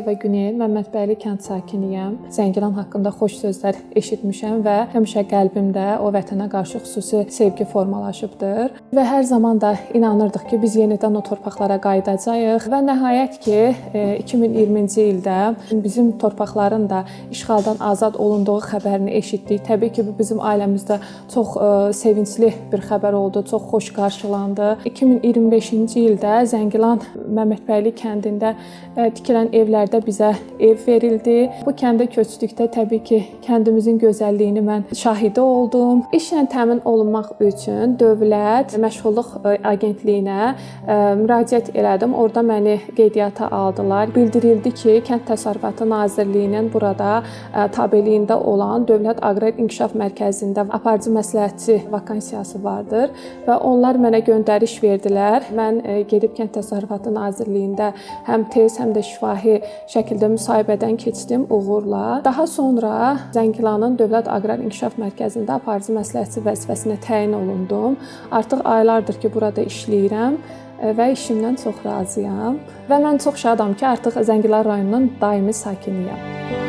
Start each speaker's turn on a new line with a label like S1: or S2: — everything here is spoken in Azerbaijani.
S1: Hacıyeva Günel, Məmmədbəyli kənd sakiniyəm. Zəngilan haqqında xoş sözlər eşitmişəm və həmişə qəlbimdə o vətənə qarşı xüsusi sevgi formalaşıbdır. Və hər zaman da inanırdıq ki, biz yenidən o torpaqlara qayıdacağıq və nəhayət ki, 2020-ci ildə bizim torpaqların da işğaldan azad olunduğu xəbərini eşitdik. Təbii ki, bu bizim ailəmizdə çox sevincli bir xəbər oldu, çox xoş qarşılandı. 2025-ci ildə Zəngilan Məmmədbəyli kəndində tikilən evlərdə bizə ev verildi. Bu kəndə köçdükdə təbii ki, kəndimizin gözəlliyini mən şahidi oldum. İşlə təmin olunmaq üçün Dövlət Məşğulluq Agentliyinə müraciət elədim. Orada məni qeydiyyata aldılar. Bildirildi ki, Kənd Təsərrüfatı Nazirliyinin burada tabeliyində olan Dövlət Aqrar İnkişaf Mərkəzində aparıcı məsləhətçi vakansiyası vardır və onlar mənə göndəriş verdilər. Mən gedib Kənd Təsərrüfatı Nazirliyində həm tez, həm də şifahi şəkildə müsahibədən keçdim uğurla. Daha sonra Zəngilanın Dövlət Aqrar İnkişaf Mərkəzində aparıcı məsləhətçi vəzifəsinə təyin olundum. Artıq aylardır ki, burada işləyirəm və işimdən çox razıyam və mən çox şadam ki, artıq Zəngilan rayonunun daimi sakiniyəm.